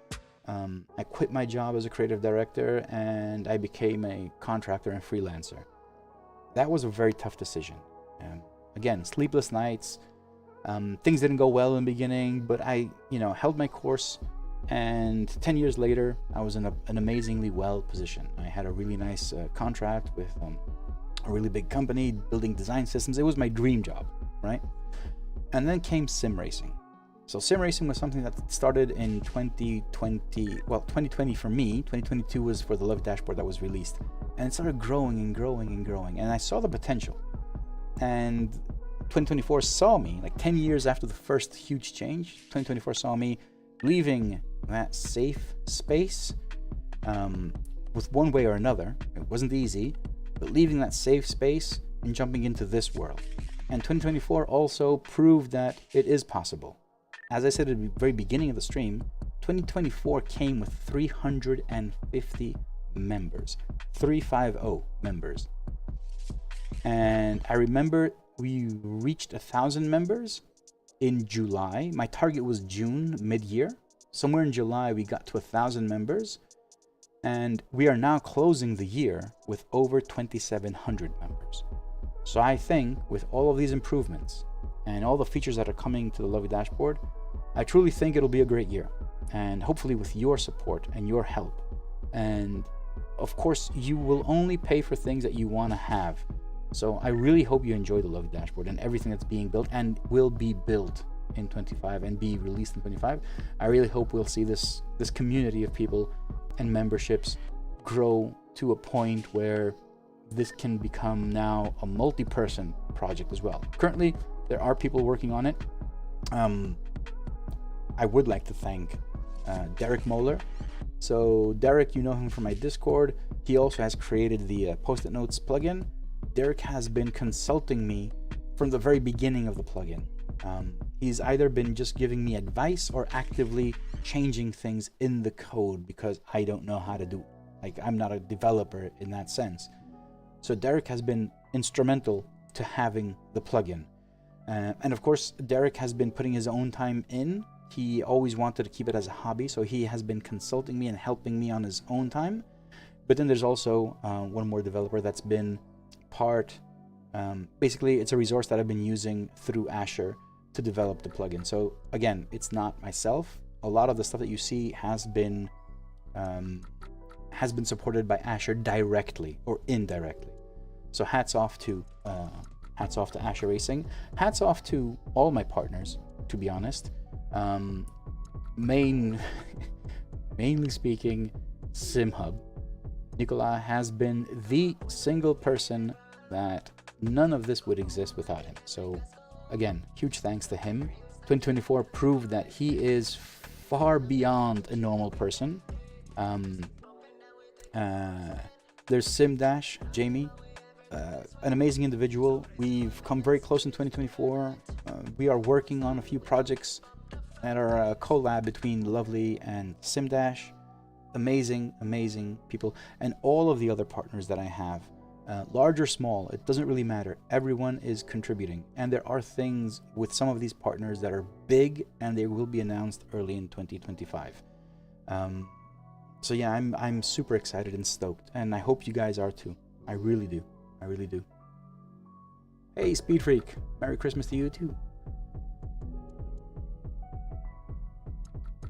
I quit my job as a creative director and I became a contractor and freelancer. That was a very tough decision. Again, sleepless nights. Things didn't go well in the beginning, but I, held my course. And 10 years later, I was in an amazingly well position. I had a really nice contract with a really big company building design systems. It was my dream job, right? And then came sim racing. So sim racing was something that started in 2020. Well, 2020 for me. 2022 was for the Love Dashboard that was released, and it started growing and growing and growing. And I saw the potential. And 2024 saw me, like 10 years after the first huge change. 2024 saw me leaving that safe space with one way or another. It wasn't easy, but leaving that safe space and jumping into this world. And 2024 also proved that it is possible. As I said at the very beginning of the stream, 2024 came with 350 members, 350 members. And I remember we reached 1,000 members in July. My target was June, mid-year. Somewhere in July, we got to 1,000 members. And we are now closing the year with over 2,700 members. So I think with all of these improvements and all the features that are coming to the Lovely Dashboard, I truly think it'll be a great year. And hopefully with your support and your help. And of course, you will only pay for things that you want to have. So I really hope you enjoy the Lovely Dashboard and everything that's being built and will be built in 25 and be released in 25. I really hope we'll see this community of people and memberships grow to a point where this can become now a multi-person project as well. Currently, there are people working on it. I would like to thank Derek Moeller. So Derek, you know him from my Discord. He also has created the Post-it Notes plugin. Derek has been consulting me from the very beginning of the plugin. He's either been just giving me advice or actively changing things in the code because I don't know how to do it. Like, I'm not a developer in that sense. So Derek has been instrumental to having the plugin. And of course, Derek has been putting his own time in. He always wanted to keep it as a hobby, so he has been consulting me and helping me on his own time. But then there's also one more developer that's been part. Basically, it's a resource that I've been using through Azure to develop the plugin. So again, it's not myself. A lot of the stuff that you see has been supported by Azure directly or indirectly. So hats off to Azure Racing. Hats off to all my partners, to be honest. Mainly speaking, SimHub. Nicola has been the single person that none of this would exist without him. So again, huge thanks to him. 2024 proved that he is far beyond a normal person. There's SimDash, Jamie, an amazing individual. We've come very close in 2024. We are working on a few projects that are a collab between Lovely and SimDash. Amazing people. And all of the other partners that I have, large or small, it doesn't really matter. Everyone is contributing. And there are things with some of these partners that are big and they will be announced early in 2025. So yeah, I'm super excited and stoked. And I hope you guys are too. I really do. Hey, Speed Freak. Merry Christmas to you too.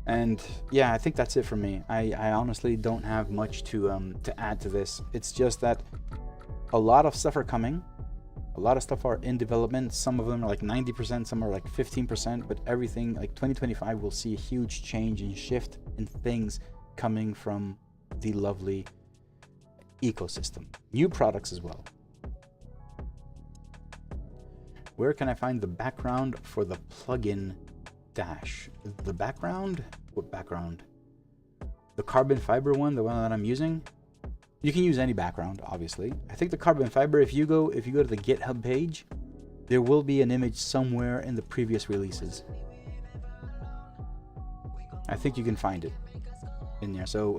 And yeah, I think that's it for me. I honestly don't have much to add to this. It's just that a lot of stuff are coming. A lot of stuff are in development. Some of them are like 90%, some are like 15%, but everything like 2025 will see a huge change and shift in things coming from the Lovely ecosystem. New products as well. Where can I find the background for the plugin Dash? The background? What background? The carbon fiber one, the one that I'm using? You can use any background, obviously. I think the carbon fiber, if you go to the GitHub page, there will be an image somewhere in the previous releases. I think you can find it in there. So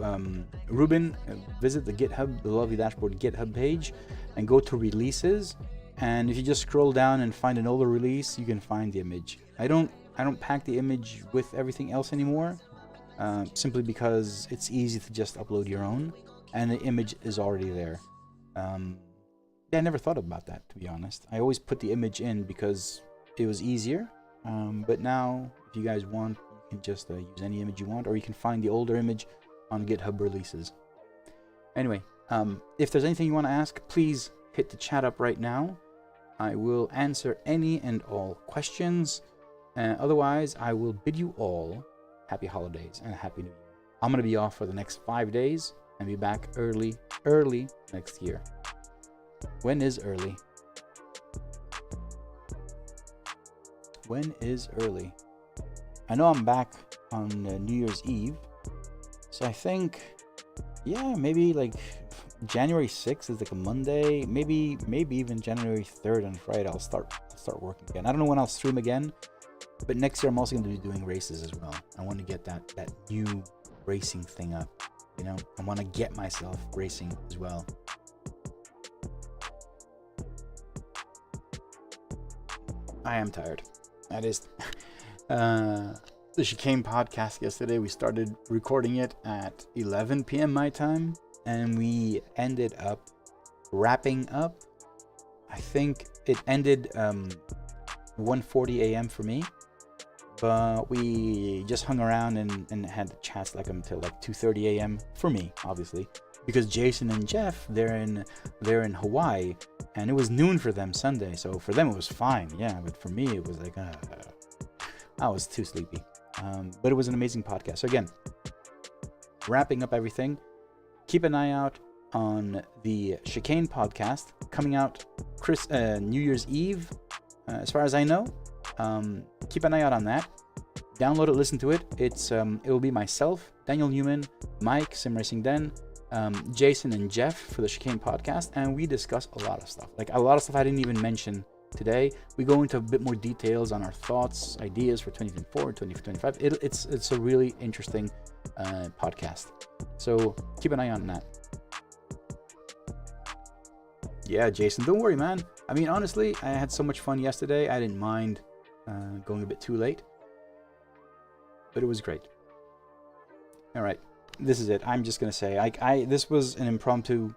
Ruben, visit the GitHub, the Lovely Dashboard GitHub page, and go to releases. And if you just scroll down and find an older release, you can find the image. I don't pack the image with everything else anymore, simply because it's easy to just upload your own, and the image is already there. I never thought about that, to be honest. I always put the image in because it was easier, but now if you guys want, you can just use any image you want, or you can find the older image on GitHub releases. Anyway, if there's anything you want to ask, please hit the chat up right now. I will answer any and all questions. Otherwise, I will bid you all happy holidays and a happy new year. I'm going to be off for the next 5 days and be back early next year. When is early? When is early? I know I'm back on New Year's Eve. So I think, yeah, maybe like January 6th is like a Monday. Maybe even January 3rd on Friday I'll start working again. I don't know when I'll stream again, but next year I'm also going to be doing races as well. I want to get that new racing thing up. You know, I want to get myself racing as well. I am tired. That is the Chicane podcast yesterday. We started recording it at 11 p.m. my time, and we ended up wrapping up. I think it ended 1:40 a.m. for me, but we just hung around and had chats like until like 2:30 a.m. for me, obviously, because Jason and Jeff they're in Hawaii, and it was noon for them Sunday, so for them it was fine, yeah, but for me it was like I was too sleepy. But it was an amazing podcast. So again, wrapping up everything, keep an eye out on the Chicane podcast coming out New Year's Eve, as far as I know. Keep an eye out on that. Download it, listen to it. It will be myself, Daniel Newman, Mike, SimRacing Den, Jason and Jeff for the Chicane podcast, and we discuss a lot of stuff. Like a lot of stuff I didn't even mention today. We go into a bit more details on our thoughts, ideas for 2024, 2025. It's a really interesting podcast. So keep an eye on that. Yeah, Jason, don't worry, man. I mean, honestly, I had so much fun yesterday. I didn't mind going a bit too late, but it was great. All right, this is it. I'm just gonna say, this was an impromptu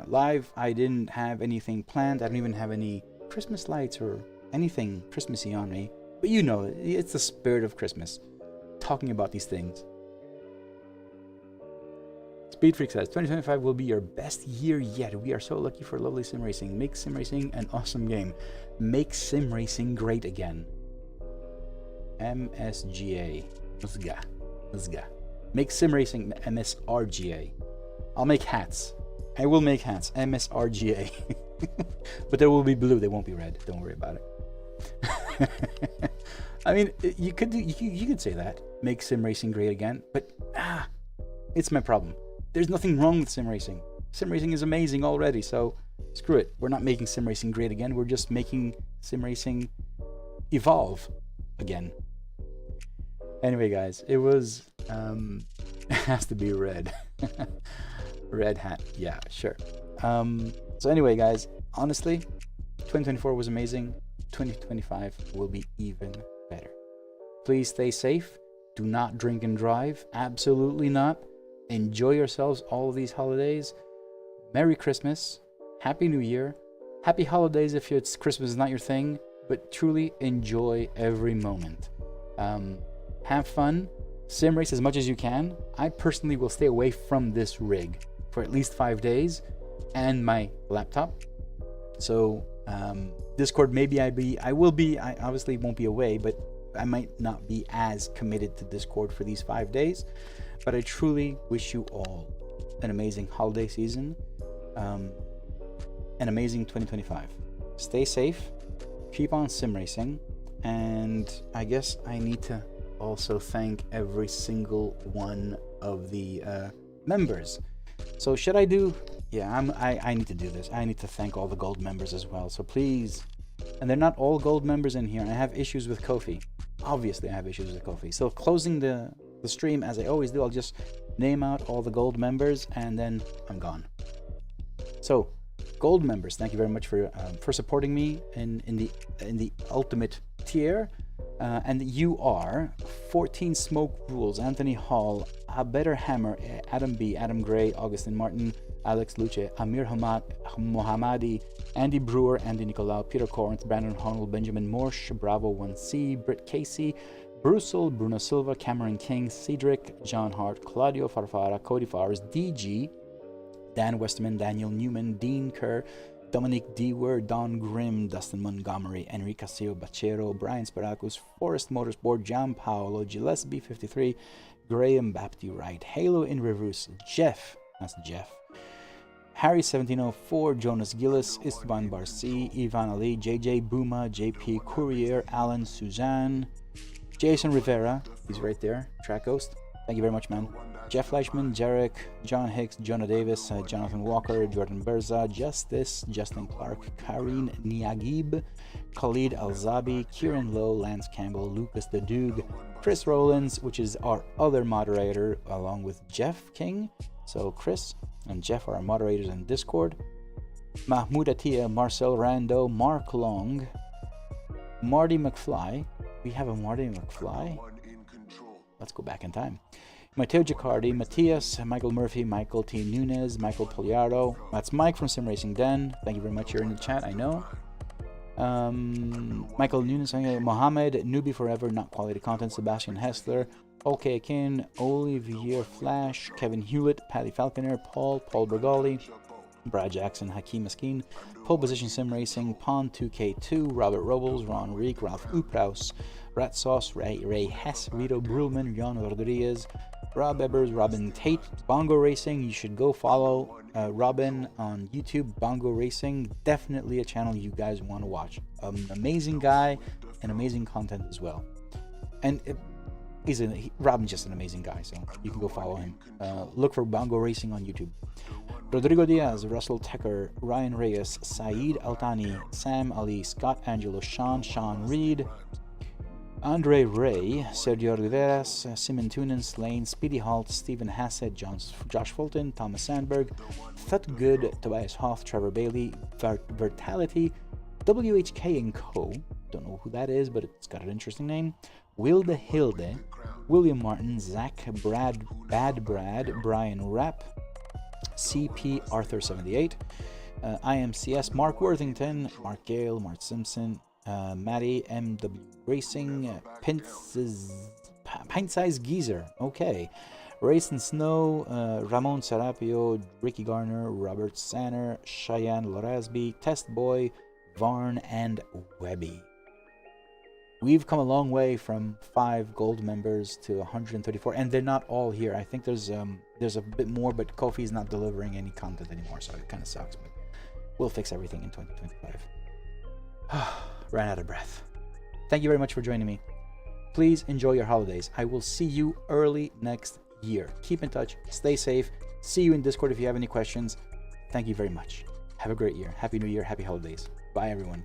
live. I didn't have anything planned. I don't even have any Christmas lights or anything Christmassy on me. But you know, it's the spirit of Christmas, talking about these things. Speed Freak says, 2025 will be your best year yet. We are so lucky for lovely sim racing. Make sim racing an awesome game. Make sim racing great again. MSGA. Let's go. Make sim racing MSRGA. I'll make hats. I will make hats. MSRGA. But they will be blue. They won't be red. Don't worry about it. I mean, you could say that. Make sim racing great again. But it's my problem. There's nothing wrong with sim racing. Sim racing is amazing already. So screw it. We're not making sim racing great again. We're just making sim racing evolve again. Anyway, guys, it was it has to be red. Red hat. Yeah, sure. So anyway, guys, honestly, 2024 was amazing. 2025 will be even better. Please stay safe. Do not drink and drive. Absolutely not. Enjoy yourselves all of these holidays. Merry Christmas. Happy New Year. Happy holidays if it's Christmas is not your thing, but truly enjoy every moment. Have fun. Sim race as much as you can. I personally will stay away from this rig for at least 5 days and my laptop. So Discord, maybe I obviously won't be away, but I might not be as committed to Discord for these 5 days. But I truly wish you all an amazing holiday season, an amazing 2025. Stay safe, keep on sim racing, and I guess I need to also thank every single one of the members. So should I do? Yeah, I need to do this. I need to thank all the gold members as well. So please, and they're not all gold members in here. And I have issues with Ko-fi. Obviously, I have issues with Ko-fi. So closing the stream as I always do, I'll just name out all the gold members and then I'm gone. So, gold members, thank you very much for supporting me in the ultimate tier. And you are 14 Smoke Rules, Anthony Hall, A Better Hammer, Adam B, Adam Gray, Augustin Martin, Alex Luce, Amir Mohammadi, Andy Brewer, Andy Nicolau, Peter Corinth, Brandon Honnold, Benjamin Morsch, Bravo 1C, Britt Casey, Brussel, Bruno Silva, Cameron King, Cedric, John Hart, Claudio Farfara, Cody Fowers, DG, Dan Westerman, Daniel Newman, Dean Kerr, Dominic Dewar, Don Grimm, Dustin Montgomery, Enrique Castillo Bachero, Brian Sparacus, Forest Motorsport, Gian Paolo, Gillespie 53, Graham Bapty Wright, Halo in Reverse, Jeff, that's Jeff, Harry 1704, Jonas Gillis, Esteban Barci, Ivan Ali, JJ Buma, JP Courier, Alan Suzanne, Jason Rivera, he's right there, Track Ghost, thank you very much, man. Jeff Fleischman, Jarek, John Hicks, Jonah Davis, Jonathan Walker, Jordan Berza, Justice, Justin Clark, Karine Niagib, Khalid Alzabi, Kieran Lowe, Lance Campbell, Lucas the Doog, Chris Rollins, which is our other moderator, along with Jeff King. So Chris and Jeff are our moderators in Discord. Mahmoud Attia, Marcel Rando, Mark Long, Marty McFly. We have a Marty McFly. Let's go back in time. Matteo Giacardi, Matthias, Michael Murphy, Michael T. Nunez, Michael Poliardo. That's Mike from Sim Racing Den. Thank you very much. You're in the chat, I know. Michael Nunez, Mohammed, Newbie Forever, Not Quality Content, Sebastian Hessler, OK Akin, Olivier Flash, Kevin Hewlett, Paddy Falconer, Paul Bergali, Brad Jackson, Hakeem Askeen, Pole Position Sim Racing, Pond 2K2, Robert Robles, Ron Reek, Ralph Upraus, Rat Sauce, Ray Hess, Rito Brulman, Jan Rodriguez, Rob Ebbers, Robin Tate, Bongo Racing. You should go follow Robin on YouTube, Bongo Racing. Definitely a channel you guys want to watch. An amazing guy and amazing content as well. And Robin's just an amazing guy, so you can go follow him. Look for Bongo Racing on YouTube. Rodrigo Diaz, Russell Tecker, Ryan Reyes, Saeed Altani, Sam Ali, Scott Angelo, Sean Reed, Andre Ray, Sergio Riveras, Simon Tunin, Slane, Speedy Halt, Stephen Hassett, Josh Fulton, Thomas Sandberg, Thut Good, Tobias Hoff, Trevor Bailey, Vertality, WHK and Co. Don't know who that is, but it's got an interesting name. Wilde Hilde, William Martin, Zach, Bad Brad, Brian Rapp, CP Arthur 78, IMCS, Mark Worthington, Mark Gale, Mark Simpson, Matty MW Racing, Pint Size Geezer, okay, Race and Snow, Ramon Serapio, Ricky Garner, Robert Sanner, Cheyenne Lorazbi, Test Boy, Varn, and Webby. We've come a long way from 5 gold members to 134, and they're not all here. I think there's a bit more, but Kofi's not delivering any content anymore, so it kind of sucks, but we'll fix everything in 2025. Ran out of breath. Thank you very much for joining me. Please enjoy your holidays. I will see you early next year. Keep in touch. Stay safe. See you in Discord if you have any questions. Thank you very much. Have a great year. Happy New Year. Happy holidays. Bye, everyone.